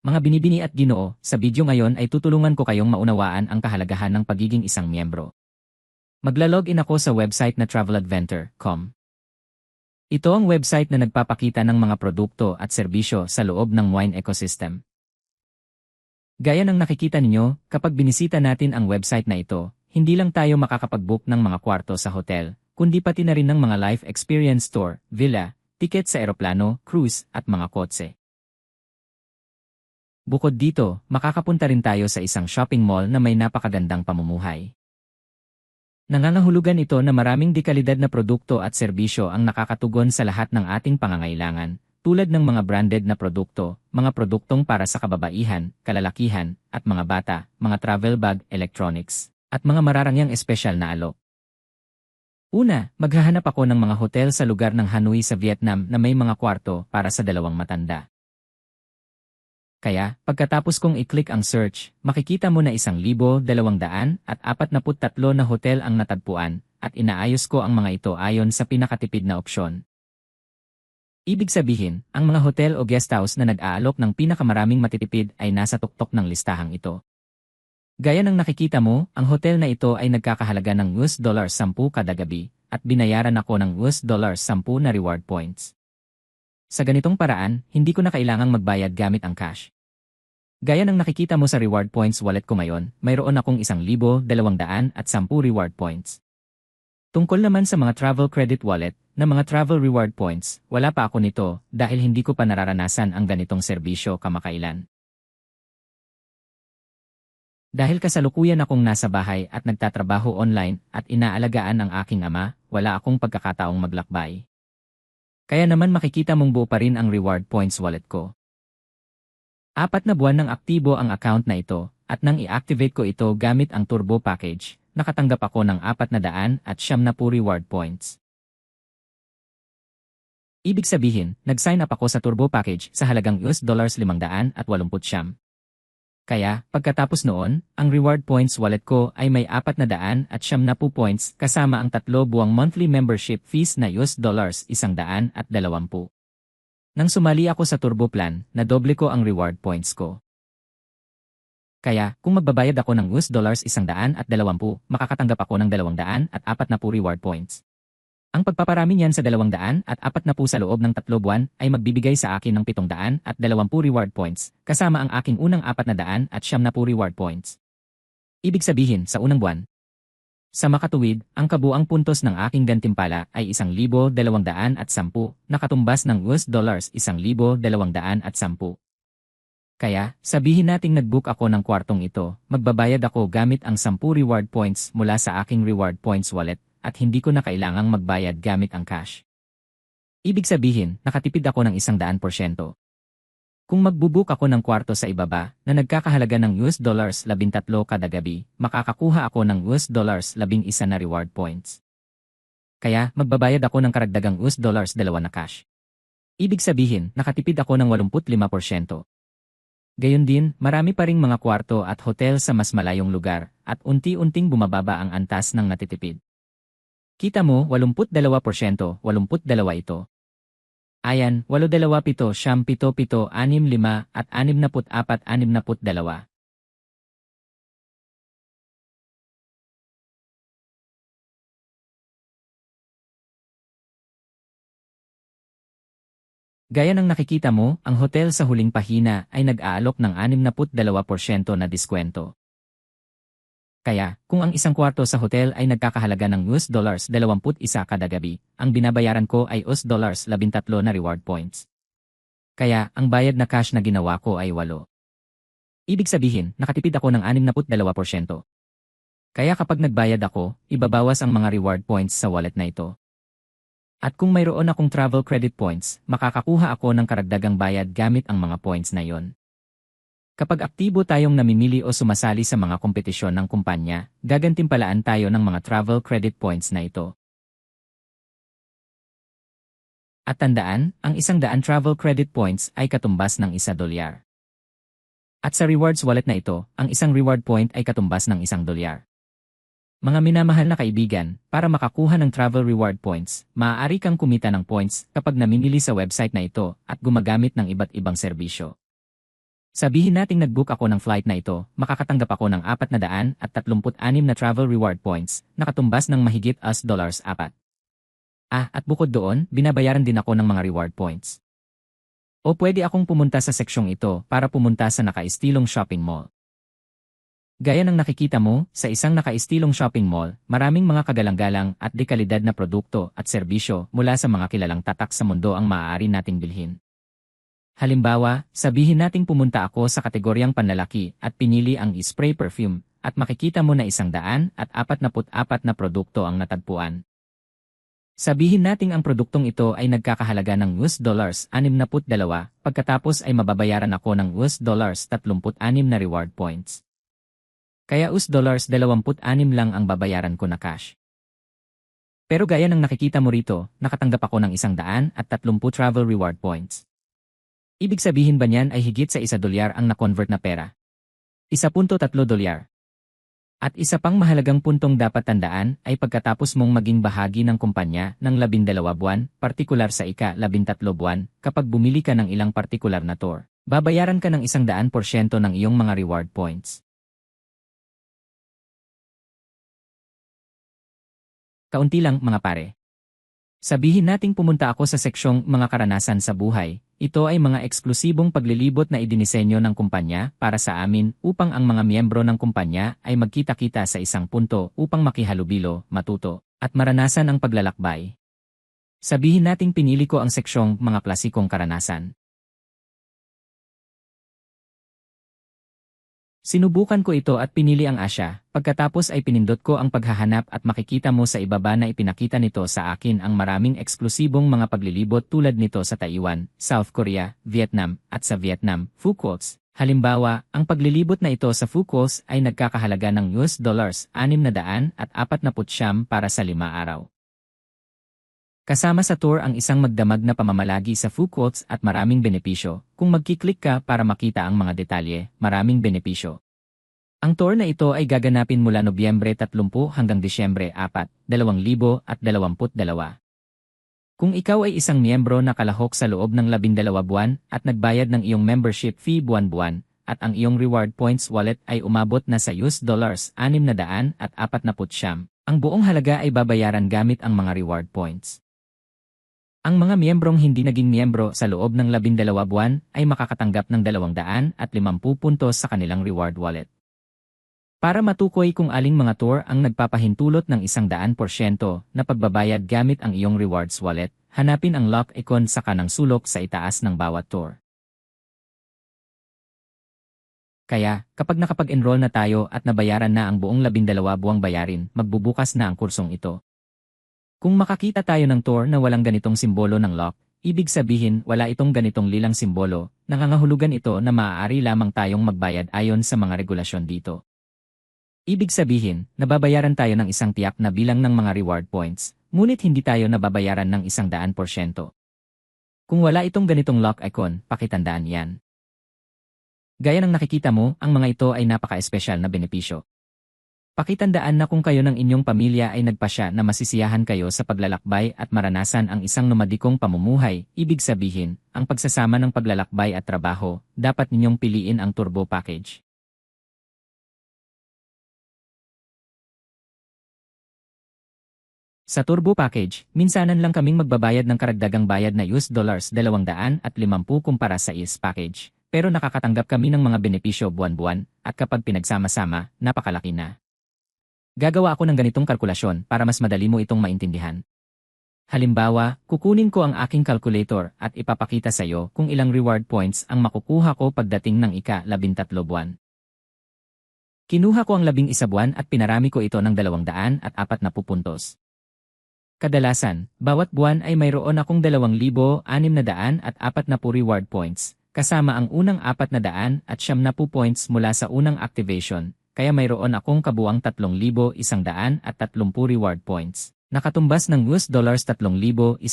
Mga binibini at ginoo, sa video ngayon ay tutulungan ko kayong maunawaan ang kahalagahan ng pagiging isang miyembro. Magla-login ako sa website na traveladventure.com. Ito ang website na nagpapakita ng mga produkto at serbisyo sa loob ng wine ecosystem. Gaya ng nakikita ninyo, kapag binisita natin ang website na ito, hindi lang tayo makakapag-book ng mga kwarto sa hotel, kundi pati na rin ng mga life experience store, villa, tiket sa eroplano, cruise, at mga kotse. Bukod dito, makakapunta rin tayo sa isang shopping mall na may napakagandang pamumuhay. Nangangahulugan ito na maraming dekalidad na produkto at serbisyo ang nakakatugon sa lahat ng ating pangangailangan, tulad ng mga branded na produkto, mga produktong para sa kababaihan, kalalakihan, at mga bata, mga travel bag, electronics, at mga mararangyang espesyal na alok. Una, maghahanap ako ng mga hotel sa lugar ng Hanoi sa Vietnam na may mga kwarto para sa dalawang matanda. Kaya, pagkatapos kong i-click ang search, makikita mo na 1,243 na hotel ang natagpuan, at inaayos ko ang mga ito ayon sa pinakatipid na opsyon. Ibig sabihin, ang mga hotel o guesthouse na nag-aalok ng pinakamaraming matitipid ay nasa tuktok ng listahang ito. Gaya ng nakikita mo, ang hotel na ito ay nagkakahalaga ng $10 kada gabi, at binayaran ako ng $10 na reward points. Sa ganitong paraan, hindi ko na kailangang magbayad gamit ang cash. Gaya ng nakikita mo sa reward points wallet ko ngayon, mayroon akong 1,210 reward points. Tungkol naman sa mga travel credit wallet, na mga travel reward points, wala pa ako nito dahil hindi ko pa nararanasan ang ganitong serbisyo kamakailan. Dahil kasalukuyan akong nasa bahay at nagtatrabaho online at inaalagaan ang aking ama, wala akong pagkakataong maglakbay. Kaya naman makikita mong buo pa rin ang reward points wallet ko. 4 na buwan nang aktibo ang account na ito, at nang i-activate ko ito gamit ang turbo package, nakatanggap ako ng 490 reward points. Ibig sabihin, nag-sign up ako sa turbo package sa halagang $580. Kaya, pagkatapos noon, ang reward points wallet ko ay may 490 points kasama ang 3 buwang monthly membership fees na $120. Nang sumali ako sa turbo plan, nadoble ko ang reward points ko. Kaya, kung magbabayad ako ng $120, makakatanggap ako ng 240 reward points. Ang pagpaparami niyan sa 240 sa loob ng 3 buwan ay magbibigay sa akin ng 720 reward points, kasama ang aking unang 490 reward points. Ibig sabihin, sa unang buwan. Sa makatuwid, ang kabuang puntos ng aking gantimpala ay 1,210 na katumbas ng $1,210. Kaya, sabihin nating nag-book ako ng kwartong ito, magbabayad ako gamit ang 10 reward points mula sa aking reward points wallet, at hindi ko na kailangang magbayad gamit ang cash. Ibig sabihin, nakatipid ako ng 100%. Kung magbubook ako ng kwarto sa ibaba na nagkakahalaga ng $13 kada gabi, makakakuha ako ng $11 na reward points. Kaya, magbabayad ako ng karagdagang $2 na cash. Ibig sabihin, nakatipid ako ng 85%. Gayon din, marami pa ring mga kwarto at hotel sa mas malayong lugar, at unti-unting bumababa ang antas ng natitipid. Kita mo, 82%, 82 ito. Ayan, 827, 77, 65, at 64, 62. Gaya ng nakikita mo, ang hotel sa huling pahina ay nag-aalok ng 62% na diskwento. Kaya, kung ang isang kwarto sa hotel ay nagkakahalaga ng $21 kada gabi, ang binabayaran ko ay $13 na reward points. Kaya, ang bayad na cash na ginawa ko ay 8. Ibig sabihin, nakatipid ako ng 62%. Kaya kapag nagbayad ako, ibabawas ang mga reward points sa wallet na ito. At kung mayroon akong travel credit points, makakakuha ako ng karagdagang bayad gamit ang mga points na yon. Kapag aktibo tayong namimili o sumasali sa mga kompetisyon ng kumpanya, gagantimpalaan tayo ng mga travel credit points na ito. At tandaan, ang 100 travel credit points ay katumbas ng $1. At sa rewards wallet na ito, ang isang reward point ay katumbas ng $1. Mga minamahal na kaibigan, para makakuha ng travel reward points, maaari kang kumita ng points kapag namimili sa website na ito at gumagamit ng iba't ibang serbisyo. Sabihin nating nag-book ako ng flight na ito, makakatanggap ako ng 436 na travel reward points, nakatumbas ng mahigit $4. At bukod doon, binabayaran din ako ng mga reward points. O pwede akong pumunta sa seksyong ito para pumunta sa nakaistilong shopping mall. Gaya ng nakikita mo, sa isang nakaistilong shopping mall, maraming mga kagalang-galang at dekalidad na produkto at serbisyo mula sa mga kilalang tatak sa mundo ang maaari nating bilhin. Halimbawa, sabihin nating pumunta ako sa kategoryang panlalaki at pinili ang spray perfume at makikita mo na 144 na produkto ang natagpuan. Sabihin nating ang produktong ito ay nagkakahalaga ng $62, pagkatapos ay mababayaran ako ng $36 na reward points. Kaya $26 lang ang babayaran ko na cash. Pero gaya ng nakikita mo rito, nakatanggap ako ng 130 travel reward points. Ibig sabihin ba niyan ay higit sa $1 ang na-convert na pera? $1.3. At isa pang mahalagang puntong dapat tandaan ay pagkatapos mong maging bahagi ng kumpanya ng 12 buwan, partikular sa ika-13 buwan, kapag bumili ka ng ilang partikular na tour, babayaran ka ng 100% ng iyong mga reward points. Kaunti lang mga pare. Sabihin nating pumunta ako sa seksyong mga karanasan sa buhay. Ito ay mga eksklusibong paglilibot na idinisenyo ng kumpanya para sa amin upang ang mga miyembro ng kumpanya ay magkita-kita sa isang punto upang makihalubilo, matuto, at maranasan ang paglalakbay. Sabihin nating pinili ko ang seksyong mga klasikong karanasan. Sinubukan ko ito at pinili ang Asya, pagkatapos ay pinindot ko ang paghahanap at makikita mo sa ibaba na ipinakita nito sa akin ang maraming eksklusibong mga paglilibot tulad nito sa Taiwan, South Korea, Vietnam, at sa Vietnam, Phuket. Halimbawa, ang paglilibot na ito sa Phuket ay nagkakahalaga ng $649 para sa 5 araw. Kasama sa tour ang isang magdamag na pamamalagi sa Phuket at maraming benepisyo. Kung magkiklik ka para makita ang mga detalye, maraming benepisyo. Ang tour na ito ay gaganapin mula Nobyembre 30 hanggang Disyembre 4, 2022. Kung ikaw ay isang miyembro na kalahok sa loob ng 12 buwan at nagbayad ng iyong membership fee buwan-buwan, at ang iyong reward points wallet ay umabot na sa $649, ang buong halaga ay babayaran gamit ang mga reward points. Ang mga miyembrong hindi naging miyembro sa loob ng 12 buwan ay makakatanggap ng 250 puntos sa kanilang reward wallet. Para matukoy kung aling mga tour ang nagpapahintulot ng 100% na pagbabayad gamit ang iyong rewards wallet, hanapin ang lock icon sa kanang sulok sa itaas ng bawat tour. Kaya, kapag nakapag-enroll na tayo at nabayaran na ang buong 12 buwang bayarin, magbubukas na ang kursong ito. Kung makakita tayo ng tour na walang ganitong simbolo ng lock, ibig sabihin wala itong ganitong lilang simbolo, nangangahulugan ito na maaari lamang tayong magbayad ayon sa mga regulasyon dito. Ibig sabihin, nababayaran tayo ng isang tiyak na bilang ng mga reward points, ngunit hindi tayo nababayaran ng 100%. Kung wala itong ganitong lock icon, pakitandaan yan. Gaya ng nakikita mo, ang mga ito ay napaka-espesyal na benepisyo. Pakitandaan na kung kayo ng inyong pamilya ay nagpasya na masisiyahan kayo sa paglalakbay at maranasan ang isang nomadikong pamumuhay, ibig sabihin, ang pagsasama ng paglalakbay at trabaho, dapat ninyong piliin ang Turbo Package. Sa Turbo Package, minsanan lang kaming magbabayad ng karagdagang bayad na $250 kumpara sa IS Package, pero nakakatanggap kami ng mga benepisyo buwan-buwan, at kapag pinagsama-sama, napakalaki na. Gagawa ako ng ganitong kalkulasyon para mas madali mo itong maintindihan. Halimbawa, kukunin ko ang aking calculator at ipapakita sa iyo kung ilang reward points ang makukuha ko pagdating ng ika-13 buwan. Kinuha ko ang 11 buwan at pinarami ko ito ng 240 puntos. Kadalasan, bawat buwan ay mayroon akong 2,640 reward points, kasama ang unang 470 points mula sa unang activation, kaya mayroon akong kabuang 3,130 reward points, nakatumbas ng $3,130.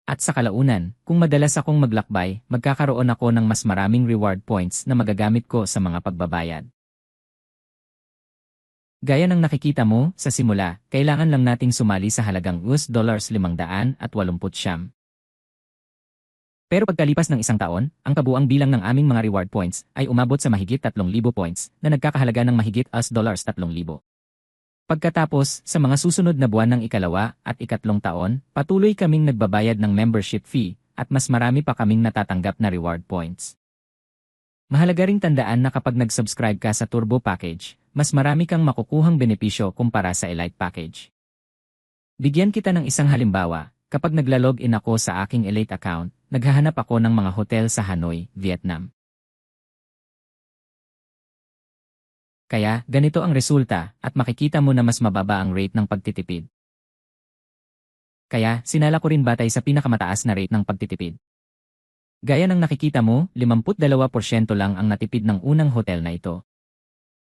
At sa kalaunan, kung madalas akong maglakbay, magkakaroon ako ng mas maraming reward points na magagamit ko sa mga pagbabayad. Gaya ng nakikita mo, sa simula, kailangan lang nating sumali sa halagang $580. Pero pagkalipas ng isang taon, ang kabuang bilang ng aming mga reward points ay umabot sa mahigit 3,000 points na nagkakahalaga ng mahigit $3,000. Pagkatapos, sa mga susunod na buwan ng ikalawa at ikatlong taon, patuloy kaming nagbabayad ng membership fee at mas marami pa kaming natatanggap na reward points. Mahalaga ring tandaan na kapag nag-subscribe ka sa Turbo Package, mas marami kang makukuhang benepisyo kumpara sa Elite Package. Bigyan kita ng isang halimbawa, kapag nagla-login ako sa aking Elite account, naghahanap ako ng mga hotel sa Hanoi, Vietnam. Kaya, ganito ang resulta, at makikita mo na mas mababa ang rate ng pagtitipid. Kaya, sinala ko rin batay sa pinakamataas na rate ng pagtitipid. Gaya ng nakikita mo, 52% lang ang natipid ng unang hotel na ito.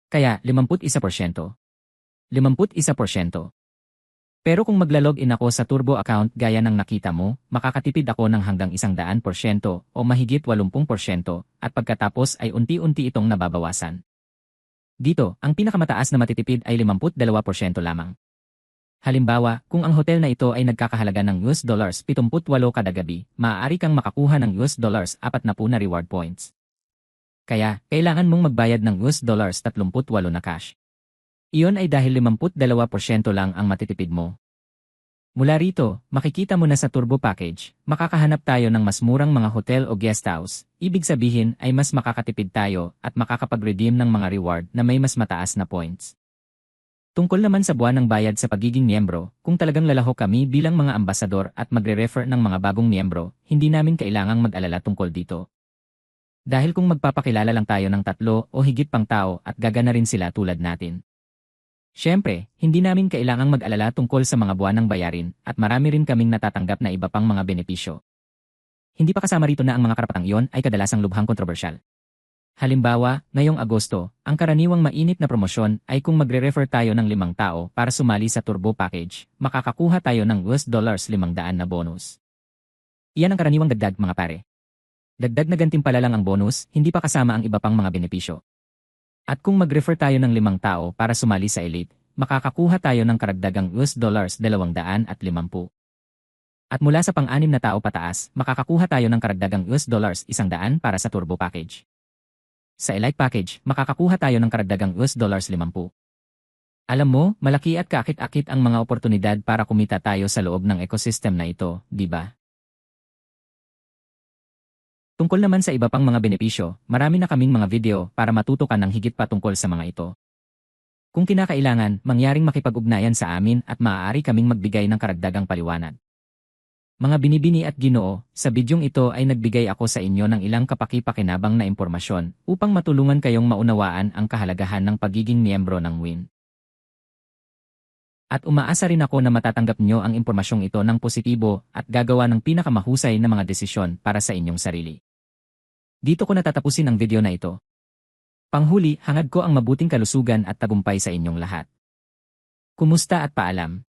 Kaya, 51%. 51%. Pero kung magla-login ako sa Turbo account gaya ng nakita mo, makakatipid ako ng hanggang 100% o mahigit 80% at pagkatapos ay unti-unti itong nababawasan. Dito, ang pinakamataas na matitipid ay 52% lamang. Halimbawa, kung ang hotel na ito ay nagkakahalaga ng $78 kada gabi, maaari kang makakuha ng $40 na reward points. Kaya, kailangan mong magbayad ng $38 na cash. Iyon ay dahil 52% lang ang matitipid mo. Mula rito, makikita mo na sa Turbo Package, makakahanap tayo ng mas murang mga hotel o guest house, ibig sabihin ay mas makakatipid tayo at makakapag-redeem ng mga reward na may mas mataas na points. Tungkol naman sa buwan ng bayad sa pagiging miyembro, kung talagang lalahok kami bilang mga ambasador at magre-refer ng mga bagong miyembro, hindi namin kailangang mag-alala tungkol dito. Dahil kung magpapakilala lang tayo ng 3 o higit pang tao at gagana rin sila tulad natin. Siyempre, hindi namin kailangang mag-alala tungkol sa mga buwan ng bayarin at marami rin kaming natatanggap na iba pang mga benepisyo. Hindi pa kasama rito na ang mga karapatang iyon ay kadalasang lubhang kontrobersyal. Halimbawa, ngayong Agosto, ang karaniwang mainit na promosyon ay kung magre-refer tayo ng 5 tao para sumali sa Turbo Package, makakakuha tayo ng $500 na bonus. Iyan ang karaniwang dagdag mga pare. Dagdag na gantimpala lang ang bonus, hindi pa kasama ang iba pang mga benepisyo. At kung mag-refer tayo ng 5 tao para sumali sa Elite, makakakuha tayo ng karagdagang $250. At mula sa pang-6 na tao pataas, makakakuha tayo ng karagdagang $100 para sa Turbo Package. Sa Elite Package, makakakuha tayo ng karagdagang $50. Alam mo, malaki at kaakit-akit ang mga oportunidad para kumita tayo sa loob ng ecosystem na ito, di ba? Tungkol naman sa iba pang mga benepisyo, marami na kaming mga video para matuto ka ng higit pa tungkol sa mga ito. Kung kinakailangan, mangyaring makipag-ugnayan sa amin at maaari kaming magbigay ng karagdagang paliwanag. Mga binibini at Ginoo, sa bidyong ito ay nagbigay ako sa inyo ng ilang kapaki-pakinabang na impormasyon upang matulungan kayong maunawaan ang kahalagahan ng pagiging miyembro ng WIN. At umaasa rin ako na matatanggap nyo ang impormasyong ito ng positibo at gagawa ng pinakamahusay na mga desisyon para sa inyong sarili. Dito ko natatapusin ang video na ito. Panghuli, hangad ko ang mabuting kalusugan at tagumpay sa inyong lahat. Kumusta at paalam.